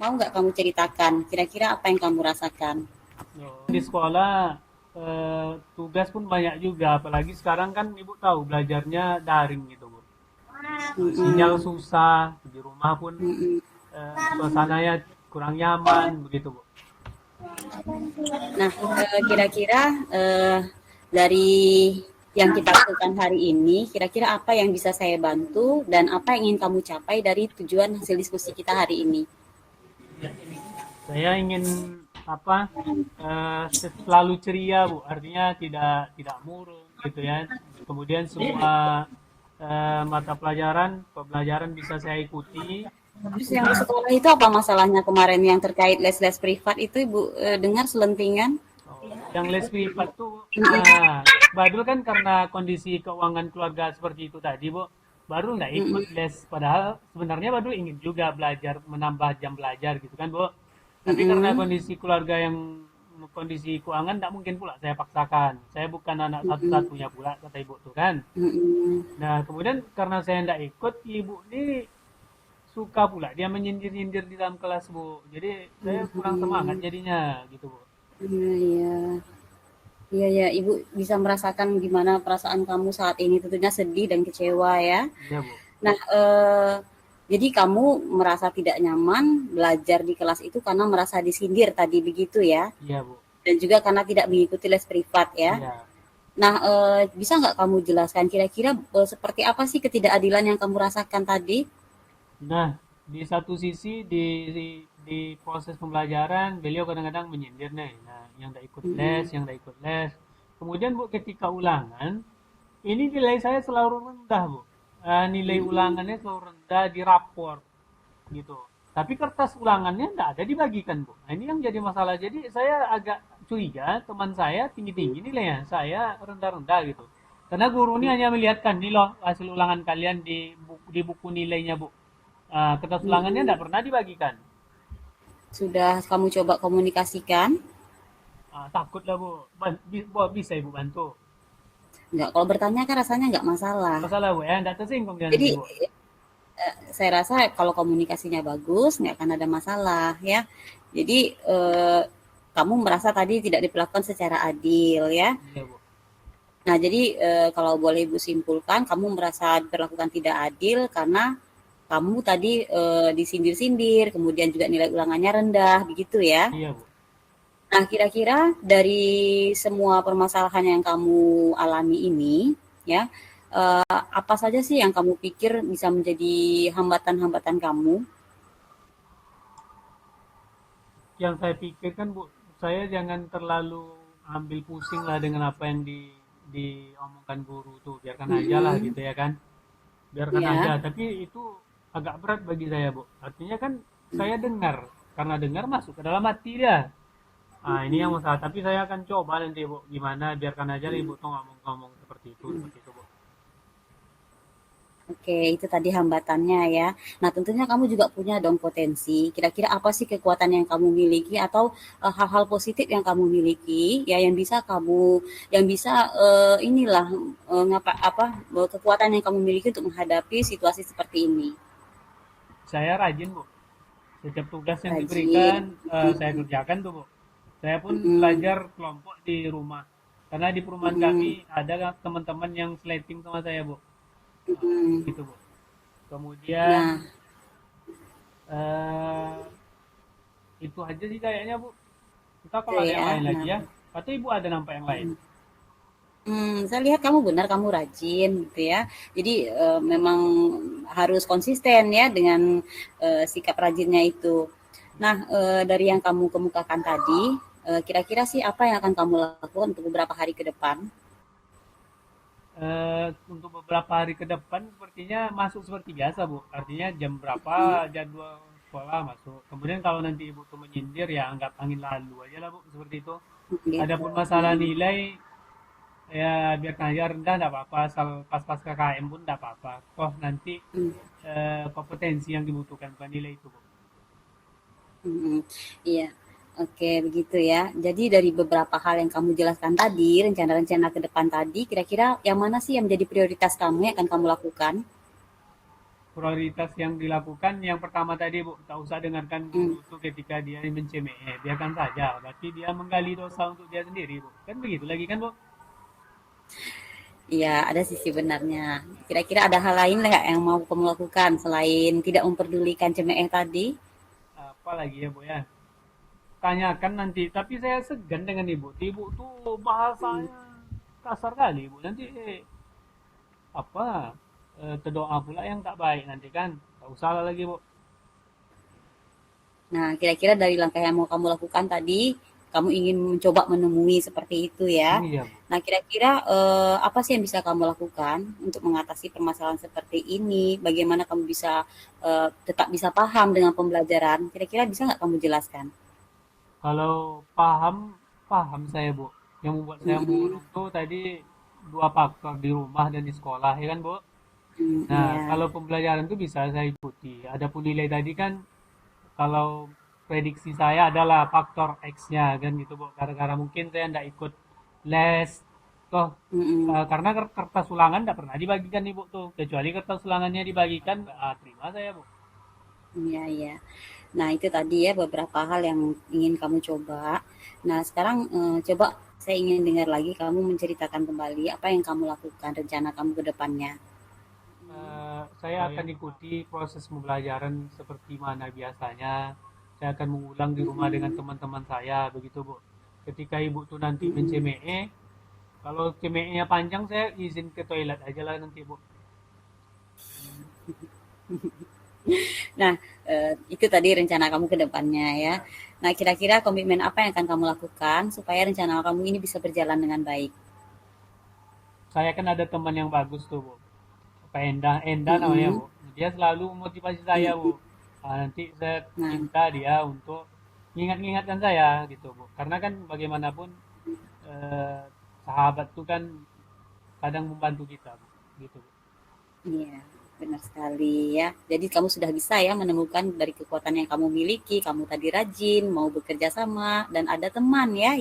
Mau nggak kamu ceritakan kira-kira apa yang kamu rasakan? Di sekolah tugas pun banyak juga, apalagi sekarang kan Ibu tahu belajarnya daring gitu, Bu. Sinyal Mm-mm, susah, di rumah pun mm-mm. suasananya kurang nyaman begitu, Bu. Nah, kira-kira dari yang kita lakukan hari ini, kira-kira apa yang bisa saya bantu dan apa yang ingin kamu capai dari tujuan hasil diskusi kita hari ini? Saya ingin apa? Selalu ceria, Bu. Artinya tidak murung gitu ya. Kemudian semua mata pelajaran bisa saya ikuti. Terus yang di sekolah itu apa masalahnya kemarin yang terkait les-les privat itu Ibu dengar selentingan? Oh, yang les privat tuh, Mm-mm, Badul kan karena kondisi keuangan keluarga seperti itu tadi, Bu. Baru nggak ikut mm-mm, les, padahal sebenarnya Badul ingin juga belajar, menambah jam belajar gitu kan, Bu. Tapi karena mm-mm, kondisi keluarga yang kondisi keuangan nggak mungkin pula saya paksakan. Saya bukan anak mm-mm, satu-satunya pula, kata ibu tuh kan. mm-mm, Nah, kemudian karena saya nggak ikut, ibu ini suka pula dia menyindir-nyindir di dalam kelas, Bu. Jadi saya kurang semangat mm-mm. jadinya gitu, Bu. Iya, iya. Iya ya, Ibu bisa merasakan gimana perasaan kamu saat ini, tentunya sedih dan kecewa ya. Iya, Bu. Nah, jadi kamu merasa tidak nyaman belajar di kelas itu karena merasa disindir tadi begitu ya? Iya, Bu. Dan juga karena tidak mengikuti les privat ya? Iya. Nah, bisa nggak kamu jelaskan kira-kira seperti apa sih ketidakadilan yang kamu rasakan tadi? Nah, di satu sisi di proses pembelajaran beliau kadang-kadang menyindir nih. Nah, yang tidak ikut les, Mm-mm, yang tidak ikut les. Kemudian Bu ketika ulangan, ini nilai saya selalu rendah, Bu. Nilai mm-mm, ulangannya selalu rendah di rapor gitu. Tapi kertas ulangannya tidak ada dibagikan, Bu. Nah, ini yang jadi masalah. Jadi saya agak curiga teman saya tinggi-tinggi nilainya, saya rendah-rendah gitu. Karena guru ini hanya melihatkan nih loh hasil ulangan kalian di buku nilainya, Bu. Kertas ulangannya mm-mm. tidak pernah dibagikan. Sudah kamu coba komunikasikan? Takut lah, Bu. Bisa Ibu bantu. Nggak, kalau bertanya kan rasanya nggak masalah. Masalah, Bu, ya. Tidak tersinggung dia nanti, Jadi Bu. saya rasa kalau komunikasinya bagus nggak akan ada masalah ya. Jadi kamu merasa tadi tidak diperlakukan secara adil ya. Iya, Bu. Nah jadi kalau boleh Ibu simpulkan kamu merasa diperlakukan tidak adil karena kamu tadi disindir-sindir, kemudian juga nilai ulangannya rendah, begitu ya. Iya, Bu. Nah kira-kira dari semua permasalahan yang kamu alami ini, ya apa saja sih yang kamu pikir bisa menjadi hambatan-hambatan kamu? Yang saya pikirkan, Bu, saya jangan terlalu ambil pusing lah dengan apa yang diomongkan guru tuh. Biarkan aja lah Mhm, gitu ya kan. Biarkan aja. iya, Tapi itu agak berat bagi saya, Bu. Artinya kan saya dengar. Karena dengar masuk ke dalam hati dia. Ini yang mhm, masalah. Tapi saya akan coba nanti, Bu. Gimana, biarkan aja lah Ibu mhm, tuh ngomong-ngomong mhm. seperti itu, Bu. Oke, itu tadi hambatannya ya. Nah, tentunya kamu juga punya dong potensi. Kira-kira apa sih kekuatan yang kamu miliki atau hal-hal positif yang kamu miliki ya yang bisa inilah ngapa apa kekuatan yang kamu miliki untuk menghadapi situasi seperti ini. Saya rajin, Bu. Setiap tugas yang diberikan, Rajin. saya Mhm, kerjakan tuh, Bu. Saya pun mhm, belajar kelompok di rumah. Karena di perumahan kami mhm, ada teman-teman yang slating sama saya, Bu. mhm. Gitu, Bu. Kemudian Nah, eh, itu aja sih kayaknya, Bu. Entah itu kalau ada yang ya. lain lagi Nah, ya. Atau Ibu ada nampak yang lain? Saya lihat kamu benar, kamu rajin gitu ya. Jadi memang harus konsisten ya dengan sikap rajinnya itu. Nah, dari yang kamu kemukakan tadi, kira-kira sih apa yang akan kamu lakukan untuk beberapa hari ke depan? Untuk beberapa hari ke depan sepertinya masuk seperti biasa, Bu. Artinya jam berapa Hmm, jadwal sekolah masuk. Kemudian kalau nanti Ibu tuh menyindir ya anggap angin lalu aja lah, Bu, seperti itu. gitu. Adapun masalah Hmm, nilai ya biarkan aja rendah enggak apa-apa, asal pas-pas KKM pun enggak apa-apa. Toh nanti hmm, kompetensi yang dibutuhkan bukan nilai itu, Bu. hmm. Iya, oke begitu ya. Jadi dari beberapa hal yang kamu jelaskan tadi, rencana-rencana ke depan tadi, kira-kira yang mana sih yang menjadi prioritas kamu yang akan kamu lakukan? prioritas yang dilakukan yang pertama tadi Bu, tak usah dengarkan Hmm. guru tuh ketika dia mencemeh, biarkan saja. Berarti dia menggali dosa untuk dia sendiri Bu. Kan begitu lagi kan Bu? Iya, ada sisi benarnya. Kira-kira ada hal lain nggak yang mau kamu lakukan selain tidak memperdulikan cemeh tadi? Apa lagi ya Bu ya? Tanyakan nanti. Tapi saya segan dengan Ibu. Ibu tuh Hmm. bahasanya kasar kali Bu. Nanti apa terdoa pula yang tak baik nanti kan. Tak usah lah lagi Bu. Nah, kira-kira dari langkah yang mau kamu lakukan tadi, kamu ingin mencoba menemui seperti itu ya. Iya Bu. Nah, kira-kira apa sih yang bisa kamu lakukan untuk mengatasi permasalahan seperti ini? Bagaimana kamu bisa tetap bisa paham dengan pembelajaran? Kira-kira bisa nggak kamu jelaskan? Kalau paham, paham saya Bu. Yang membuat saya Mm-mm. murung tuh tadi dua faktor di rumah dan di sekolah ya kan Bu. Hmm, Nah, iya. kalau pembelajaran itu bisa saya ikuti. Adapun nilai tadi kan kalau prediksi saya adalah faktor X-nya kan gitu Bu. Gara-gara mungkin saya tidak ikut les toh Mm-mm. karena kertas ulangan tidak pernah dibagikan Ibu tuh. Kecuali kertas ulangannya dibagikan, terima saya Bu. Iya, iya. Nah, itu tadi ya beberapa hal yang ingin kamu coba. Nah, sekarang coba saya ingin dengar lagi kamu menceritakan kembali apa yang kamu lakukan, rencana kamu ke depannya. Saya akan ikuti proses pembelajaran seperti mana biasanya. Saya akan mengulang di rumah dengan Mm-mm. teman-teman saya, begitu Bu. Ketika Ibu tuh nanti Mm-mm. mencemee, kalau cemee-nya panjang, saya izin ke toilet aja lah nanti Bu. Nah, itu tadi rencana kamu ke depannya ya. Nah, kira-kira komitmen apa yang akan kamu lakukan supaya rencana kamu ini bisa berjalan dengan baik? Saya kan ada teman yang bagus tuh Bu. Pak Enda, Enda namanya Mm-mm. Bu. Dia selalu motivasi saya Bu. Mm-mm. Nanti saya Nah, minta dia untuk mengingatkan saya gitu Bu. Karena kan bagaimanapun eh, sahabat tuh kan kadang membantu kita Bu. Gitu Bu. iya, benar sekali ya. Jadi kamu sudah bisa ya menemukan dari kekuatan yang kamu miliki, kamu tadi rajin, mau bekerja sama, dan ada teman ya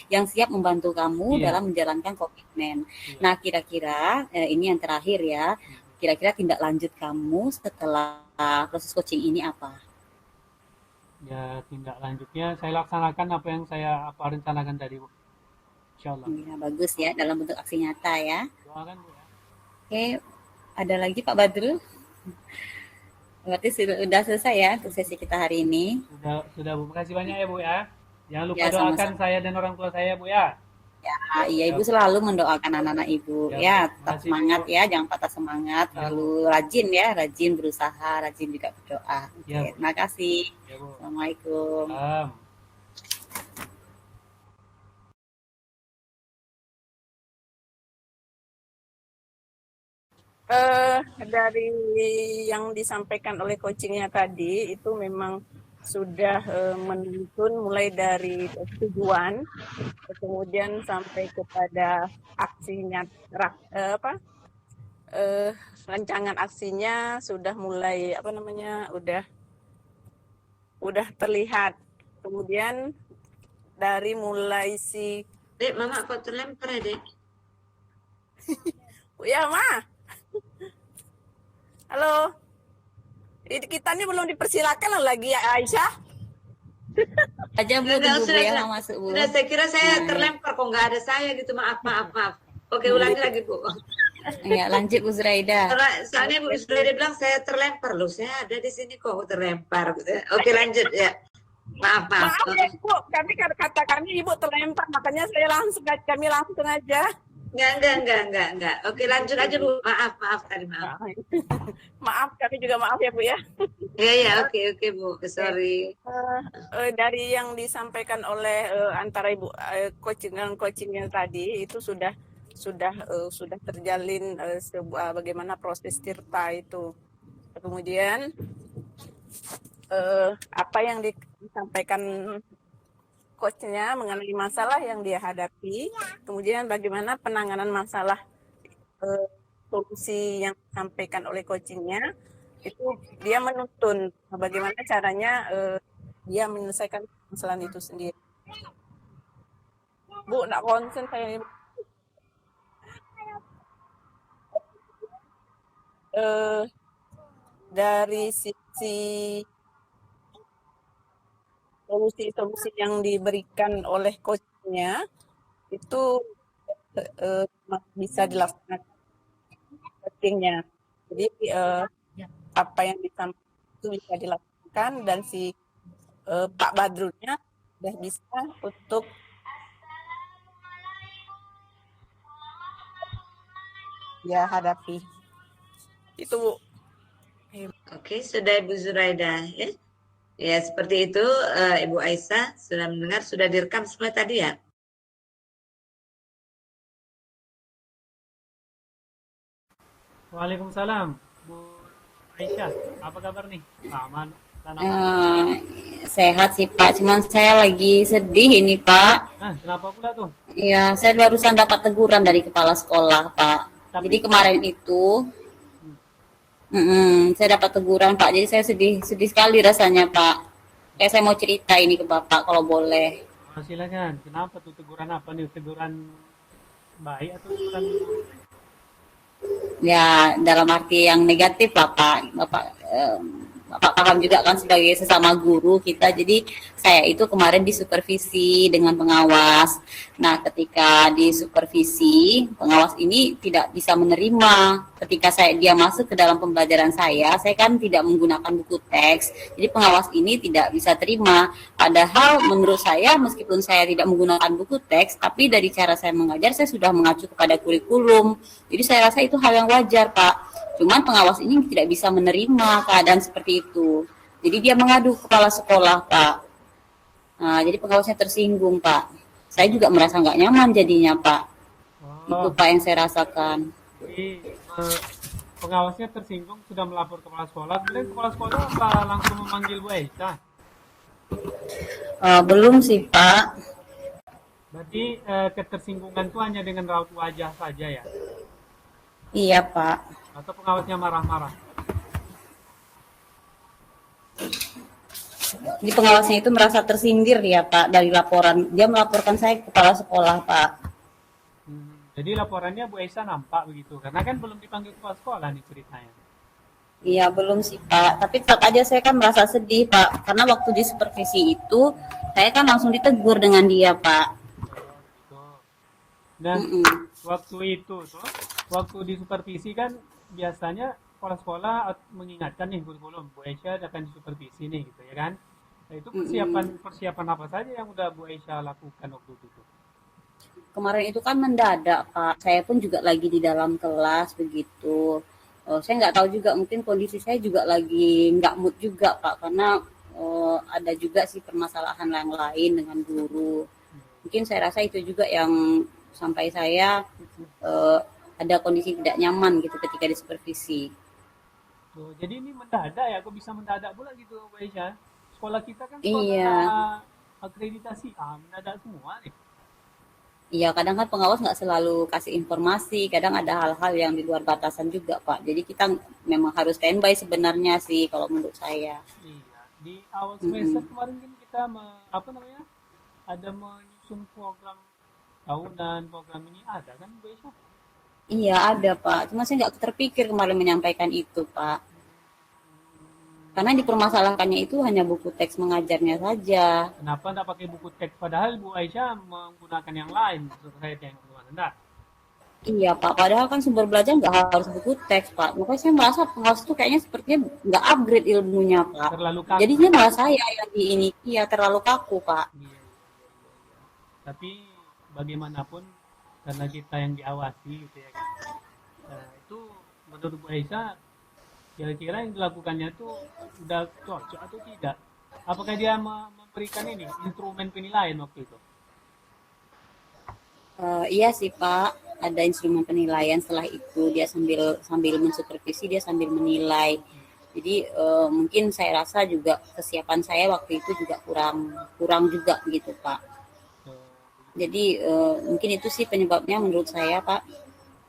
yang siap membantu kamu dalam Iya, menjalankan komitmen. iya. Nah, kira-kira ini yang terakhir ya. Mhm. Kira-kira tindak lanjut kamu setelah proses coaching ini apa? Ya, tindak lanjutnya saya laksanakan apa rencanakan tadi, Bu. Insya Allah. Ya, bagus ya dalam bentuk aksi nyata ya. Doakan, Bu ya. Oke, ada lagi Pak Badrul? Berarti sudah selesai ya untuk sesi kita hari ini. Sudah, Bu. Makasih banyak ya, Bu ya. Jangan lupa Ya, doakan sama-sama. saya dan orang tua saya, Bu ya. Iya, Ya, Ibu Bu. selalu mendoakan anak-anak Ibu. Ya, Ya, Bu. tetap Makasih, Bu. semangat ya, jangan patah semangat, Ya, selalu Bu. rajin ya, rajin berusaha, rajin juga berdoa. Oke, Ya, Bu. terima kasih. Ya, Bu. Assalamualaikum. Salam. Eh, dari yang disampaikan oleh coachingnya tadi itu memang sudah menuntun mulai dari tujuan, kemudian sampai kepada aksinya, apa rancangan aksinya sudah mulai apa namanya, udah terlihat. Kemudian dari mulai si Dek, mama kok terlempar ya, Dek? ya Ma, halo, kita ini belum dipersilakan lagi ya Aisyah. Aja Bu, Enggak, tunggu Bu sudah, ya, sudah. mau masuk Bu. Sudah, saya kira saya Nah, ya. terlempar kok nggak ada saya gitu. Maaf, maaf, maaf. Oke, ulangi lagi, Bu. Ya, lanjut Bu Zuraida. Soalnya Bu sudah dia bilang saya terlempar loh. Saya ada di sini kok terlempar. Oke, lanjut ya. Maaf, maaf. Maaf ya Ibu, kami kata kami Ibu terlempar, makanya kami langsung aja. Enggak. Oke, lanjut aja Bu. Maaf, maaf tadi maaf. Maaf, kami juga maaf ya Bu ya. Ya, oke Bu. Oke. Sorry. Dari yang disampaikan oleh antara Ibu coaching yang tadi itu sudah terjalin sebuah bagaimana proses tirta itu. Kemudian apa yang disampaikan coachnya mengenai masalah yang dia hadapi, kemudian bagaimana penanganan masalah eh, solusi yang disampaikan oleh coachingnya itu dia menuntun bagaimana caranya dia menyelesaikan masalah itu sendiri. Bu, nak konsen saya eh, dari sisi solusi-solusi yang diberikan oleh coachnya itu masih bisa dilaksanakan coachingnya. Jadi apa yang disampaikan itu bisa dilakukan dan si Pak Badrulnya sudah bisa untuk ya hadapi. Itu Bu. Oke, sudah Ibu Zuraida ya. Ya, seperti itu Ibu Aisyah sudah mendengar, sudah direkam semua tadi ya. Waalaikumsalam, Bu Aisyah. Apa kabar nih? Aman. Dan aman. Eh, sehat sih Pak, cuman saya lagi sedih ini Pak. Nah, kenapa pula tuh? Ya, saya barusan dapat teguran dari kepala sekolah Pak. Tapi Jadi kemarin itu, saya dapat teguran Pak. Jadi saya sedih, sedih sekali rasanya Pak. Kayak saya mau cerita ini ke Bapak kalau boleh. silakan. Kenapa tuh teguran apa nih? Teguran baik atau teguran Ya, dalam arti yang negatif lah Pak. Bapak paham juga kan sebagai sesama guru kita. Jadi saya itu kemarin disupervisi dengan pengawas. Nah, ketika disupervisi, pengawas ini tidak bisa menerima. Ketika dia masuk ke dalam pembelajaran saya kan tidak menggunakan buku teks. Jadi pengawas ini tidak bisa terima. Padahal menurut saya meskipun saya tidak menggunakan buku teks, tapi dari cara saya mengajar saya sudah mengacu kepada kurikulum. Jadi saya rasa itu hal yang wajar, Pak. Cuman pengawas ini tidak bisa menerima keadaan seperti itu. Jadi dia mengadu ke kepala sekolah, Pak. Nah, jadi pengawasnya tersinggung, Pak. Saya juga merasa nggak nyaman jadinya, Pak. Itu, Pak, yang saya rasakan. Jadi pengawasnya tersinggung sudah melapor ke kepala sekolah. Kemudian kepala sekolah apa langsung memanggil Bu Aisyah? Belum sih, Pak. Berarti ketersinggungan itu hanya dengan raut wajah saja ya? Iya, Pak. Atau pengawasnya marah-marah? Jadi pengawasnya itu merasa tersindir ya, Pak, dari laporan. Dia melaporkan saya ke kepala sekolah, Pak. Jadi laporannya Bu Aisyah nampak begitu? Karena kan belum dipanggil kepala sekolah nih ceritanya. Iya, belum sih, Pak. Tapi tetap aja saya kan merasa sedih, Pak. Karena waktu di supervisi itu, saya kan langsung ditegur dengan dia, Pak. Gitu. Dan waktu itu tuh, waktu di supervisi kan biasanya kepala sekolah mengingatkan nih kurikulum Bu Aisyah akan disupervisi nih gitu ya kan. Nah, itu persiapan apa saja yang udah Bu Aisyah lakukan waktu itu? Kemarin itu kan mendadak, Pak. Saya pun juga lagi di dalam kelas begitu. Saya nggak tahu juga, mungkin kondisi saya juga lagi nggak mood juga, Pak, karena ada juga sih permasalahan yang lain dengan guru. Mungkin saya rasa itu juga yang sampai saya ada kondisi tidak nyaman gitu ketika disupervisi. Tuh, jadi ini mendadak ya, kok bisa mendadak pula gitu Bu Aisyah? Sekolah kita kan Iya, sekolah akreditasi, mendadak semua nih. iya kadang kan pengawas nggak selalu kasih informasi, kadang ada hal-hal yang di luar batasan juga, Pak. Jadi kita memang harus standby sebenarnya sih kalau menurut saya. Iya, di awal semester Mm-mm. kemarin kan kita apa namanya? Ada menyusun program tahunan, program ini ada kan Bu Aisyah? Iya ada, Pak. Cuma saya nggak terpikir kemarin menyampaikan itu, Pak. Karena dipermasalahkannya itu hanya buku teks mengajarnya saja. Kenapa tidak pakai buku teks? Padahal Bu Aisyah menggunakan yang lain, terkait yang kedua. Enggak. Iya, Pak. Padahal kan sumber belajar nggak harus buku teks, Pak. Makanya saya merasa pengawas itu kayaknya sepertinya nggak upgrade ilmunya, Pak. Terlalu kaku. Jadinya malah saya yang di ini, iya terlalu kaku, Pak. Iya. Tapi bagaimanapun karena kita yang diawasi gitu ya kan. Itu menurut Bu Aisyah kira-kira yang dilakukannya itu udah cocok atau tidak? Apakah dia memberikan ini instrumen penilaian waktu itu? Iya sih, Pak. Ada instrumen penilaian setelah itu dia sambil sambil mensupervisi dia sambil menilai. Jadi mungkin saya rasa juga kesiapan saya waktu itu juga kurang kurang juga gitu, Pak. Eh, Jadi mungkin itu sih penyebabnya menurut saya, Pak.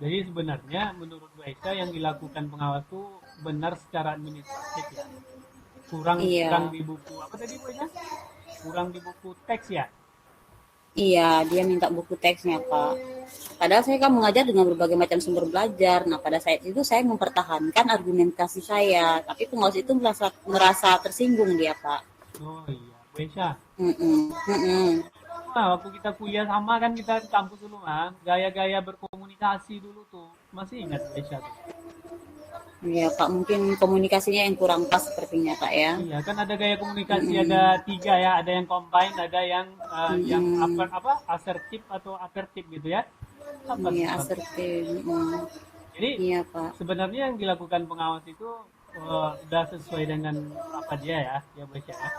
Jadi sebenarnya menurut Bu Aisyah yang dilakukan pengawas itu benar secara administratif ya. Kurang Iya, di buku apa tadi Bu Aisyah? Kurang di buku teks ya. Iya, dia minta buku teksnya, Pak. Padahal saya kan mengajar dengan berbagai macam sumber belajar. Nah, pada saat itu saya mempertahankan argumentasi saya, tapi pengawas itu merasa tersinggung dia, Pak. Oh iya, Bu Aisyah. Mm-mm, mm-mm. Nah, waktu kita kuliah sama kan kita di kampus dulu kan, gaya-gaya berkomunikasi dulu tuh. Masih ingat Bu Aisyah tuh? Iya, Pak, mungkin komunikasinya yang kurang pas sepertinya, Pak ya. Iya, kan ada gaya komunikasi ada Mm-mm, 3 ya, ada yang combine, ada yang mm-mm. apa asertif atau asertif gitu ya. Apa Iya, tuh? asertif. Mm. Jadi Iya, Pak. sebenarnya yang dilakukan pengawas itu udah sesuai dengan apa dia ya, ya Bu Aisyah ya.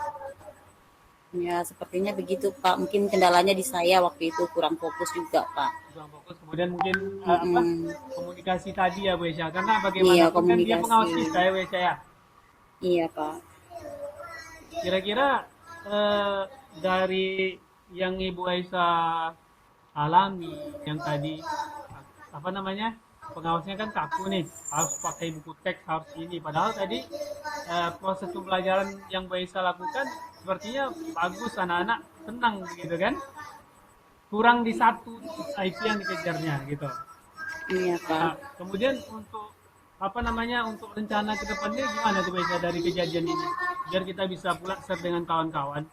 Ya, sepertinya begitu, Pak. Mungkin kendalanya di saya waktu itu kurang fokus juga, Pak. Kurang fokus, kemudian mungkin apa Mm-mm. komunikasi tadi ya Bu Aisyah, karena Iya, bagaimanapun kan dia komunikasi. pengawas kita ya Bu Aisyah ya. Iya, Pak. Kira-kira eh, dari yang Ibu Aisyah alami yang tadi apa namanya pengawasnya kan kaku nih, harus pakai buku teks, harus ini, padahal tadi proses pembelajaran yang Bu Aisyah lakukan sepertinya bagus, anak-anak senang gitu kan, kurang di satu, nah, itu yang dikejarnya gitu. Iya, Pak. Nah, kemudian untuk apa namanya untuk rencana ke depannya gimana tuh Bu Aisyah dari kejadian ini biar kita bisa pula share dengan kawan-kawan.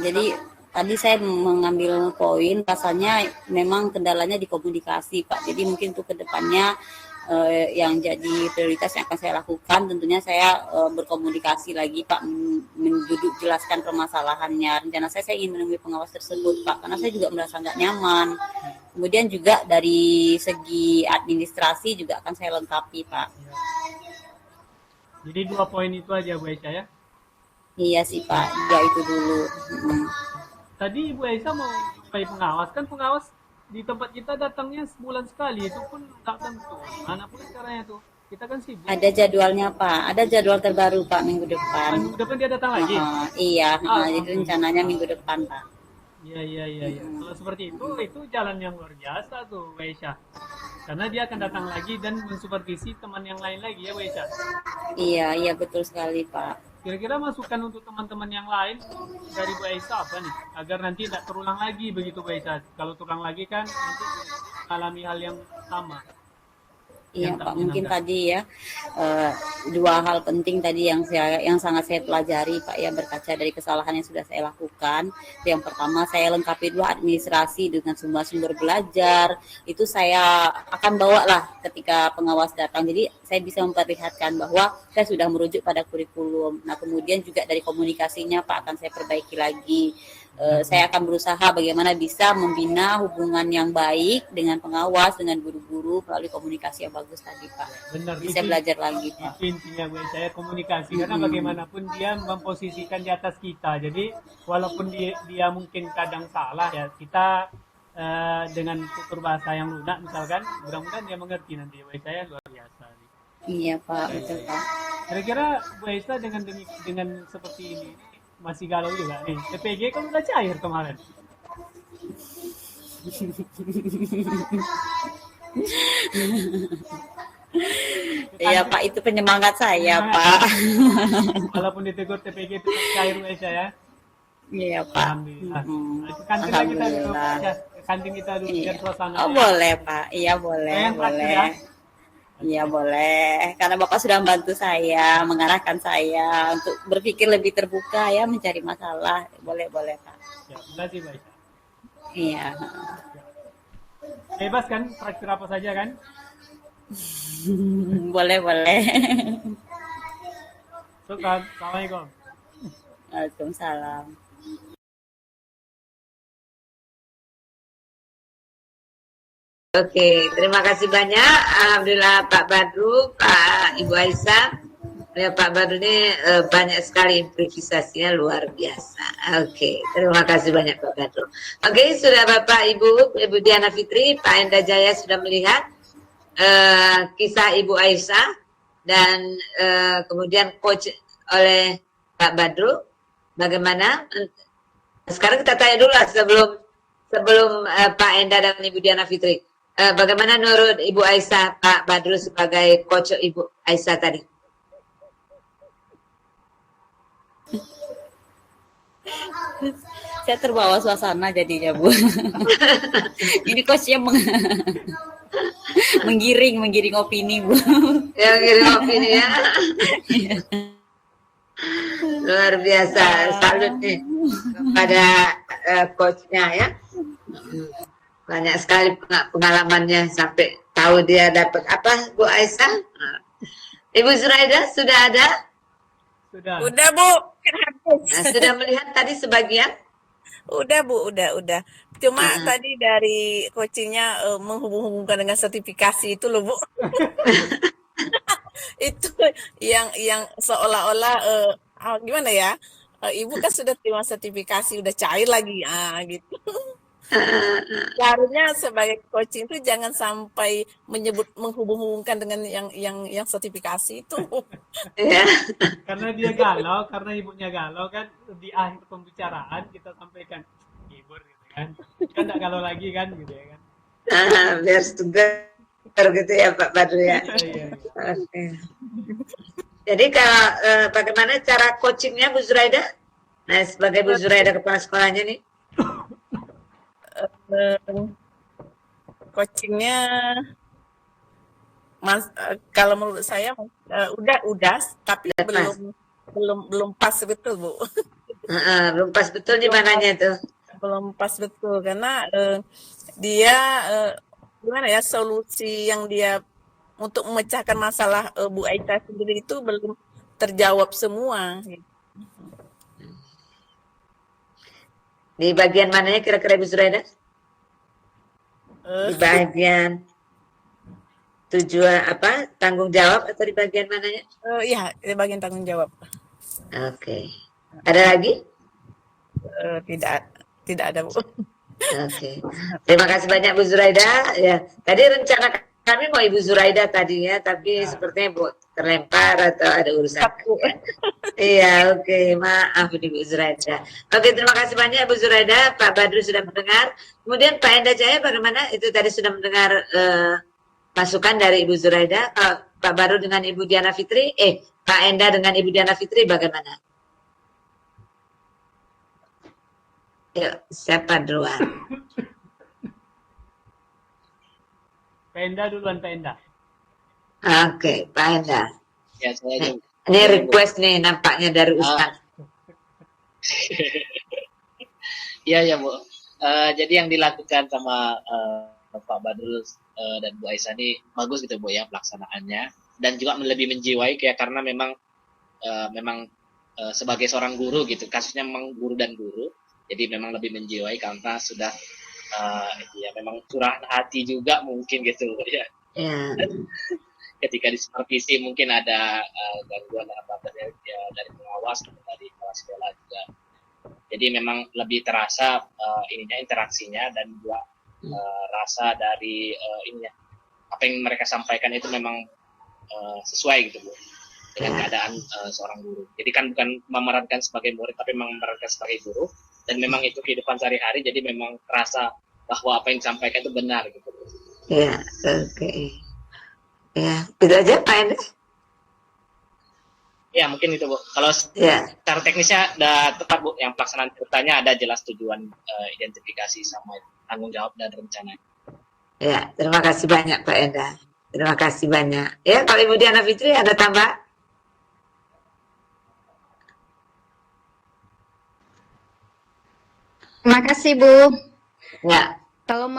Jadi tadi saya mengambil poin, rasanya memang kendalanya di komunikasi, Pak. Jadi mungkin untuk kedepannya yang jadi prioritas yang akan saya lakukan, tentunya saya berkomunikasi lagi, Pak, menduduk jelaskan permasalahannya. Rencana saya ingin menemui pengawas tersebut, Pak, karena saya juga merasa nggak nyaman. Kemudian juga dari segi administrasi juga akan saya lengkapi, Pak. Ya. Jadi 2 poin itu aja Bu Aisyah ya. Iya sih, Pak. Ya itu dulu. Tadi Ibu Aisyah mau supaya pengawas, kan pengawas di tempat kita datangnya sebulan sekali, itu pun tak tentu. Mana pun caranya tuh. Kita kan sibuk. Ada jadwalnya, Pak. Ada jadwal terbaru, Pak, minggu depan. Minggu depan dia datang lagi. Iya, jadi rencananya Alhamdulillah. minggu depan, Pak. Iya, iya, iya, iya. Kalau seperti itu jalan yang luar biasa tuh, Bu Aisyah. Karena dia akan datang lagi dan mensupervisi teman yang lain lagi ya, Bu Aisyah. Iya, iya betul sekali, Pak. Kira-kira masukan untuk teman-teman yang lain dari Bu Aisyah apa nih? Agar nanti tidak terulang lagi begitu Bu Aisyah. Kalau terulang lagi kan nanti mengalami hal yang sama. Iya, Yang tak Pak. Mungkin menyenangkan. tadi ya dua hal penting tadi yang sangat saya pelajari, Pak, ya, berkaca dari kesalahan yang sudah saya lakukan. Yang pertama, saya lengkapi dulu administrasi dengan sumber-sumber belajar. Itu saya akan bawa lah ketika pengawas datang. Jadi saya bisa memperlihatkan bahwa saya sudah merujuk pada kurikulum. Nah, kemudian juga dari komunikasinya, Pak, akan saya perbaiki lagi. Saya akan berusaha bagaimana bisa membina hubungan yang baik dengan pengawas, dengan guru-guru melalui komunikasi yang bagus tadi, Pak. Benar, Bisa belajar lagi, Pak. itu intinya Bu Aisyah, komunikasi. Karena bagaimanapun dia memposisikan di atas kita. Jadi walaupun dia mungkin kadang salah ya, kita dengan tutur bahasa yang lunak misalkan, mudah-mudahan dia mengerti nanti. Bu Aisyah luar biasa. Iya, Pak, Ya, betul, ya, ya. Pak. Kira-kira Bu Aisyah dengan seperti ini masih galau juga nih. TPG kan udah cair kemarin. Iya, Pak, itu penyemangat saya, Pak. Walaupun ditegur TPG itu cair Bu Aisyah ya. Iya, Pak. Alhamdulillah. Mm-mm. Nah, ke kantin lagi kita dulu Alhamdulillah. ya. Ke kantin kita dulu biar Iya. suasana. Oh, boleh, Pak. Iya, boleh, Yang terakhir boleh. ya. Iya, boleh. Karena Bapak sudah membantu saya, mengarahkan saya untuk berpikir lebih terbuka ya, mencari masalah. Boleh, boleh, Pak. Ya, terima kasih Bu Aisyah. Iya. Bebas kan, traktir apa saja kan? Boleh, boleh. Syukran. Assalamualaikum. Waalaikumsalam. Oke, terima kasih banyak. Alhamdulillah Pak Badru, Pak Ibu Aisyah. Ya, Pak Badru ini banyak sekali improvisasinya luar biasa. Oke, terima kasih banyak Pak Badru. Oke, sudah Bapak Ibu Diana Fitri, Pak Enda Jaya sudah melihat kisah Ibu Aisyah dan kemudian coach oleh Pak Badru. Bagaimana? Sekarang kita tanya dulu lah sebelum Pak Enda dan Ibu Diana Fitri. Bagaimana menurut Ibu Aisyah Pak Badru sebagai coach Ibu Aisyah tadi? Saya terbawa suasana jadinya, Bu. Ini coachnya menggiring opini, Bu. Yang kirim opini ya. Luar biasa. Salut nih kepada coachnya ya. Banyak sekali pengalamannya sampai tahu dia dapat apa, Bu Aisyah. Ibu Zuraida sudah ada? Sudah. Udah Bu, Nah, sudah melihat tadi sebagian? udah Bu, udah. Cuma tadi dari coachingnya menghubung-hubungkan dengan sertifikasi itu loh Bu. Itu yang seolah-olah gimana ya? Ibu kan sudah terima sertifikasi, udah cair lagi, gitu. Seharusnya sebagai coaching itu jangan sampai menghubung-hubungkan dengan yang sertifikasi itu. Ya. Karena dia galau, karena ibunya galau kan, di akhir pembicaraan kita sampaikan hibur gitu kan. Kan nggak galau lagi kan gitu ya kan. Biar segar gitu ya Pak Badru ya. Iya. Oke. Jadi kalau bagaimana cara coachingnya Bu Zuraida? Nah, sebagai Bu Zuraida kepala sekolahnya nih. Coachingnya kalau menurut saya udah tapi belum pas betul Bu. Belum pas betul di mananya tuh? Belum pas betul karena dia gimana ya, solusi yang dia untuk memecahkan masalah Bu Aisyah sendiri itu belum terjawab semua. Di bagian mananya kira-kira Ibu Zuraida? Di bagian tujuan apa, tanggung jawab atau di bagian mananya? Iya, di bagian tanggung jawab. Oke. Ada lagi? Tidak ada Bu. Oke. Terima kasih banyak Bu Zuraida. Ya, tadi rencana kami mau Ibu Zuraida tadinya, tapi sepertinya Bu terlempar atau ada urusan. Iya, oke. Maaf Ibu Zuraida. Oke, terima kasih banyak Bu Zuraida. Pak Badru sudah mendengar. Kemudian Pak Enda Jaya bagaimana? Itu tadi sudah mendengar masukan dari Ibu Zuraida. Pak Badru dengan Ibu Diana Fitri, Pak Enda dengan Ibu Diana Fitri bagaimana? Yuk, siapa duluan? Penda duluan, Penda. Oke, Pak Enda. Ya, saya juga. Ini request nih nampaknya dari Ustaz. Iya, Bu. Jadi yang dilakukan sama Pak Badrul dan Bu Aisyah ini bagus gitu Bu ya pelaksanaannya, dan juga lebih menjiwai kayak karena memang sebagai seorang guru gitu, kasusnya memang guru dan guru. Jadi memang lebih menjiwai karena sudah ya memang curah hati juga mungkin gitu ya. Ketika di supervisi mungkin ada gangguan apa ya, dari pengawas atau dari kepala sekolah juga. Jadi memang lebih terasa ininya interaksinya, dan juga rasa dari ininya apa yang mereka sampaikan itu memang sesuai gitu Bu dengan keadaan seorang guru. Jadi kan bukan memerankan sebagai murid, tapi memang memerankan sebagai guru. Dan memang itu kehidupan sehari-hari, jadi memang terasa bahwa apa yang disampaikan itu benar gitu. Ya, oke. Ya, itu aja Pak Enda. Ya, mungkin itu Bu. Kalau secara teknisnya udah tepat Bu, yang pelaksanaan ceritanya ada jelas tujuan identifikasi sama tanggung jawab dan rencana. Ya, terima kasih banyak Pak Enda. Terima kasih banyak. Ya, kalau Ibu Diana Fitri ada tambah? Terima kasih Bu. Ya. Kalau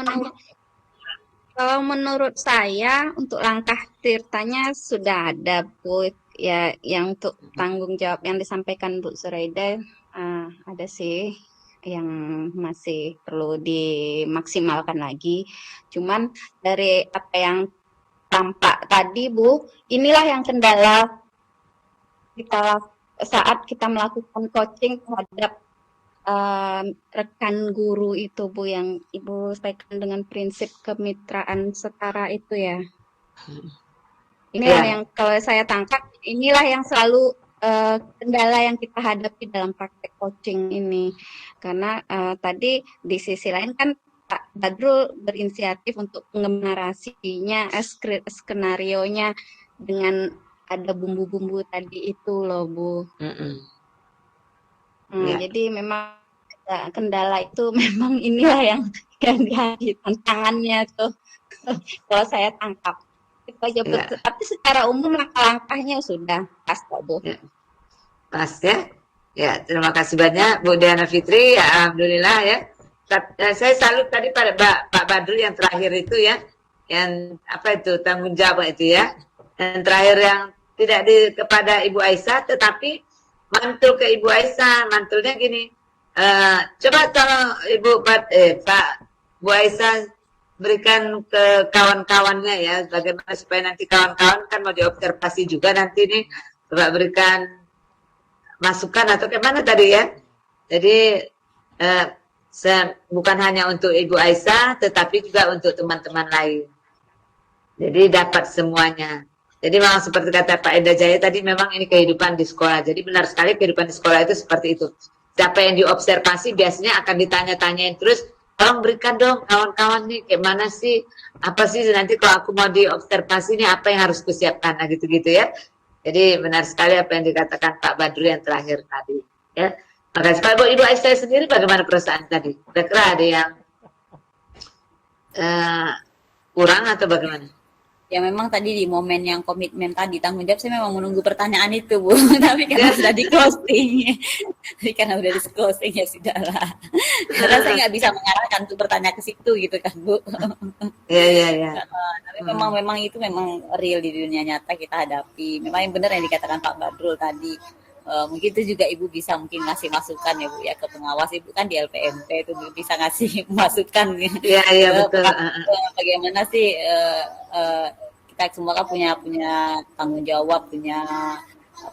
menurut saya untuk langkah tirtanya sudah ada Bu, ya yang untuk tanggung jawab yang disampaikan Bu Zuraida ada sih yang masih perlu dimaksimalkan lagi. Cuman dari apa yang tampak tadi Bu, inilah yang kendala kita saat kita melakukan coaching terhadap rekan guru itu Bu, yang Ibu sampaikan dengan prinsip kemitraan setara itu ya. Inilah yang kalau saya tangkap, inilah yang selalu kendala yang kita hadapi dalam praktek coaching ini. Karena tadi di sisi lain kan Pak Badrul berinisiatif untuk narasinya, skenarionya dengan ada bumbu-bumbu tadi itu loh Bu. Jadi memang ada kendala itu memang inilah yang jadi tantangannya tuh. Kalau saya tangkap itu aja Ya, betul. Tapi secara umum langkah-langkahnya sudah pas kok Bu. ya, pas ya. Ya, terima kasih banyak Bu Diana Fitri. Ya, alhamdulillah ya. Saya salut tadi pada Pak Badrul yang terakhir itu ya, yang apa itu tanggung jawab itu ya. Yang terakhir yang tidak kepada Ibu Aisyah, tetapi mantul ke Ibu Aisyah. Mantulnya gini, coba tolong Pak Bu Aisyah berikan ke kawan-kawannya ya, bagaimana supaya nanti kawan-kawan kan mau diobservasi juga nanti nih, coba berikan masukan atau gimana tadi ya. Jadi bukan hanya untuk Ibu Aisyah, tetapi juga untuk teman-teman lain. Jadi dapat semuanya. Jadi memang seperti kata Pak Enda Jaya tadi, memang ini kehidupan di sekolah. Jadi benar sekali kehidupan di sekolah itu seperti itu. Siapa yang diobservasi biasanya akan ditanya-tanyain terus, tolong berikan dong kawan-kawan nih, kayak mana sih, apa sih nanti kalau aku mau diobservasi nih, apa yang harus kusiapkan, nah gitu-gitu ya. Jadi benar sekali apa yang dikatakan Pak Badrul yang terakhir tadi. Ya, makasih. Pak Ibu Aisyah sendiri bagaimana perasaan tadi? Kira-kira ada yang kurang atau bagaimana? Ya memang tadi di momen yang komitmen tadi tanggung jawab saya memang menunggu pertanyaan itu Bu, tapi karena sudah di closing, karena udah di closing ya sudahlah. Karena saya nggak bisa mengarahkan tuh pertanyaan ke situ gitu kan Bu. Iya. Tapi memang itu memang real di dunia nyata kita hadapi. Memang yang benar yang dikatakan Pak Badrul tadi. Mungkin itu juga Ibu bisa mungkin ngasih masukan ya Bu ya ke pengawas. Ibu kan di LPMP itu bisa ngasih masukan Iya betul. Bagaimana sih kita semua kan punya tanggung jawab, punya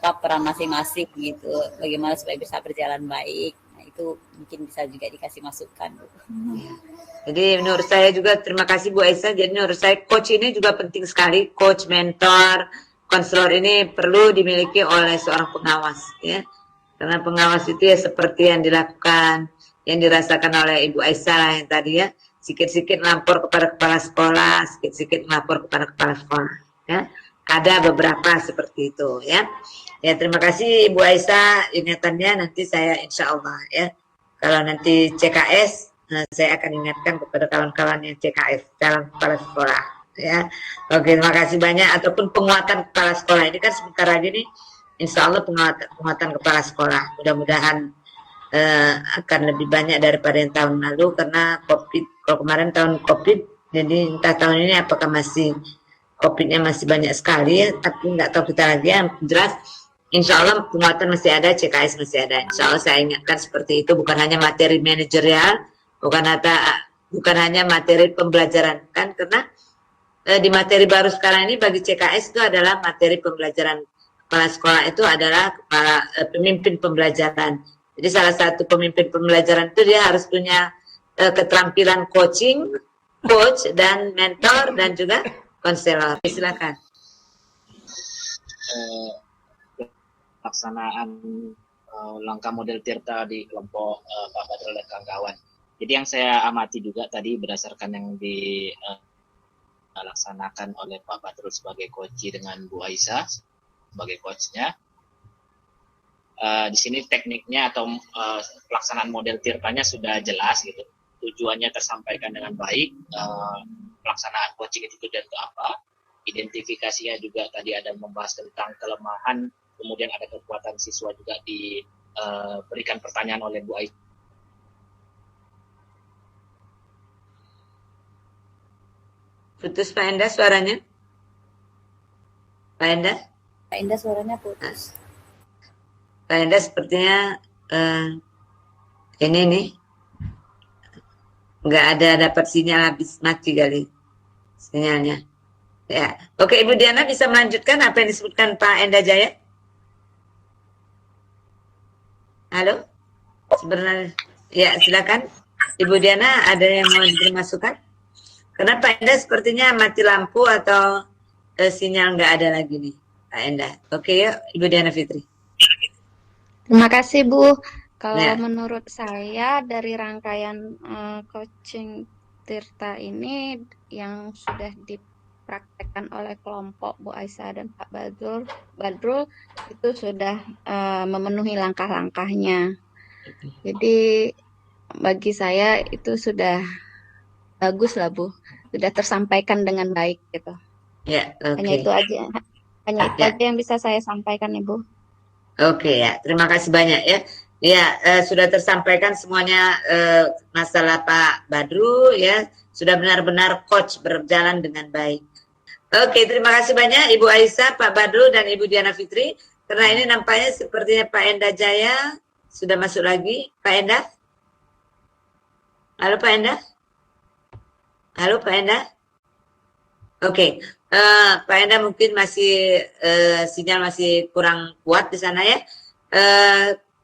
peran masing-masing gitu. Bagaimana supaya bisa berjalan baik. Nah, itu mungkin bisa juga dikasih masukan Bu. Ya. Jadi menurut saya juga terima kasih Bu Aisyah. Jadi menurut saya coach ini juga penting sekali, coach, mentor, konselor ini perlu dimiliki oleh seorang pengawas ya. Karena pengawas itu ya seperti yang dilakukan, yang dirasakan oleh Ibu Aisyah yang tadi ya, sikit-sikit lapor kepada kepala sekolah, sikit-sikit lapor kepada kepala sekolah ya. Ada beberapa seperti itu ya. Ya terima kasih Ibu Aisyah ingatannya, nanti saya insya Allah ya. Kalau nanti CKS saya akan ingatkan kepada kawan-kawan yang CKS, calon kepala sekolah ya. Oke, terima kasih banyak. Ataupun penguatan kepala sekolah ini kan sebentar lagi nih, insya Allah penguatan kepala sekolah. Mudah-mudahan akan lebih banyak daripada yang tahun lalu karena COVID. Kalau kemarin tahun COVID, jadi entah tahun ini apakah masih COVID-nya masih banyak sekali ya, tapi nggak tahu kita lagi. Yang jelas, insya Allah penguatan masih ada, CKS masih ada. Insya Allah saya ingatkan seperti itu, bukan hanya materi manajerial, bukan hanya materi pembelajaran kan, karena di materi baru sekarang ini bagi CKS itu adalah materi pembelajaran. Kepala sekolah itu adalah pemimpin pembelajaran. Jadi salah satu pemimpin pembelajaran itu dia harus punya keterampilan coach dan mentor dan juga konselor. Silakan. Pelaksanaan langkah model Tirta di kelompok Pak Badrul dan kawan-kawan. Jadi yang saya amati juga tadi berdasarkan yang dilaksanakan oleh Pak Badrul sebagai coach dengan Bu Aisyah sebagai coachnya. Di sini tekniknya atau pelaksanaan model Tirtanya sudah jelas gitu. Tujuannya tersampaikan dengan baik. Pelaksanaan coaching itu dan untuk apa? Identifikasinya juga tadi ada membahas tentang kelemahan, kemudian ada kekuatan siswa juga diberikan pertanyaan oleh Bu Aisyah. Putus Pak Enda suaranya? Pak Enda? Pak Enda suaranya putus. Pak Enda sepertinya ini nih nggak ada dapat sinyal, habis mati kali sinyalnya. Ya, oke Ibu Diana bisa melanjutkan apa yang disebutkan Pak Enda Jaya? Halo, sebenarnya ya silakan Ibu Diana, ada yang mau diberi masukan? Karena Pak Enda sepertinya mati lampu atau sinyal nggak ada lagi nih Pak Enda. Oke yuk Ibu Diana Fitri. Terima kasih Bu. Kalau Ya. menurut saya dari rangkaian coaching Tirta ini yang sudah dipraktekkan oleh kelompok Bu Aisyah dan Pak Badrul itu sudah memenuhi langkah-langkahnya. Jadi bagi saya itu sudah bagus lah Bu, sudah tersampaikan dengan baik gitu. Ya, Hanya itu aja, hanya itu Ya. aja yang bisa saya sampaikan Ibu. Oke ya, terima kasih banyak ya. Ya, sudah tersampaikan semuanya masalah Pak Badru ya, sudah benar-benar coach berjalan dengan baik. Oke, terima kasih banyak Ibu Aisyah, Pak Badru, dan Ibu Diana Fitri. Karena ini nampaknya sepertinya Pak Enda Jaya sudah masuk lagi. Pak Enda? Halo Pak Enda? Halo Pak Enda? Oke, Pak Enda mungkin masih sinyal masih kurang kuat di sana ya.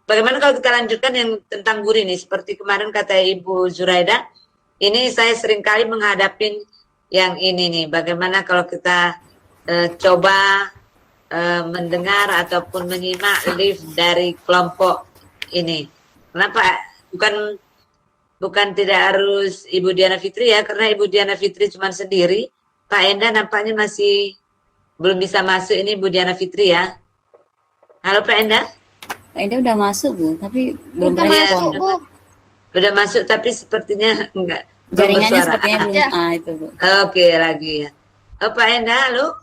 Bagaimana kalau kita lanjutkan yang tentang guru ini? Seperti kemarin kata Ibu Zuraida, ini saya seringkali menghadapin yang ini nih. Bagaimana kalau kita coba mendengar ataupun menyimak live dari kelompok ini? Kenapa? Bukan tidak harus Ibu Diana Fitri ya, karena Ibu Diana Fitri cuma sendiri. Pak Enda nampaknya masih belum bisa masuk, ini Bu Diana Fitri ya. Halo Pak Enda? Pak Enda udah masuk Bu, tapi belum Udah respon. masuk Bu. Udah masuk tapi sepertinya enggak. Jaringannya sepertinya belum. Itu Bu. Oke lagi ya. Oh Pak Enda, halo.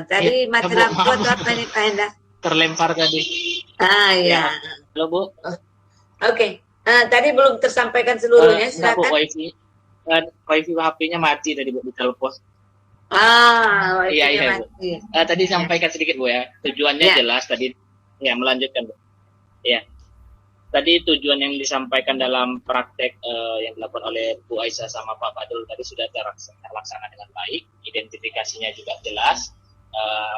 Tadi Ya, mati Bu. lampu atau apa nih Pak Enda? Terlempar tadi. Ya. Halo Bu. Oke. Tadi belum tersampaikan seluruhnya. Enggak Bu, Silakan. wifi HP-nya mati tadi Bu di telepon. Iya, Iya Bu. Tadi sampaikan sedikit Bu ya. Tujuannya jelas tadi. Ya, melanjutkan Bu. Ya. Tadi tujuan yang disampaikan dalam praktek yang dilakukan oleh Bu Aisyah sama Pak Badul tadi sudah terlaksana dengan baik. Identifikasinya juga jelas.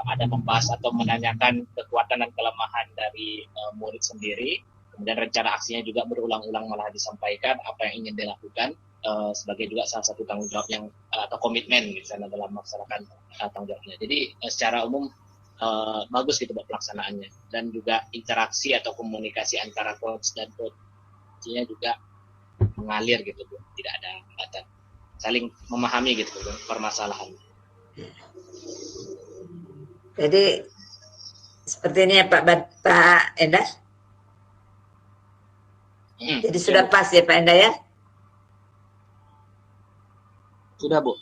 Ada membahas atau menanyakan kekuatan dan kelemahan dari murid sendiri. Kemudian rencana aksinya juga berulang-ulang malah disampaikan apa yang ingin dilakukan sebagai juga salah satu tanggung jawab yang atau komitmen misalnya dalam melaksanakan tanggung jawabnya. Jadi secara umum bagus gitu buat pelaksanaannya, dan juga interaksi atau komunikasi antara coach dan coachnya juga mengalir gitu Bu, tidak ada hambatan, saling memahami gitu Bu, permasalahan. Jadi seperti ini ya Pak Enda. Jadi sudah pas ya Pak Enda ya? Sudah Bu.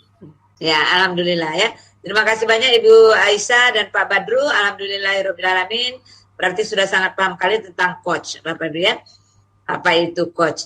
Ya, alhamdulillah ya. Terima kasih banyak Ibu Aisyah dan Pak Badru. Alhamdulillahirobbilalamin. Berarti sudah sangat paham kali tentang coach, Bapak Ibu ya. Apa itu coach?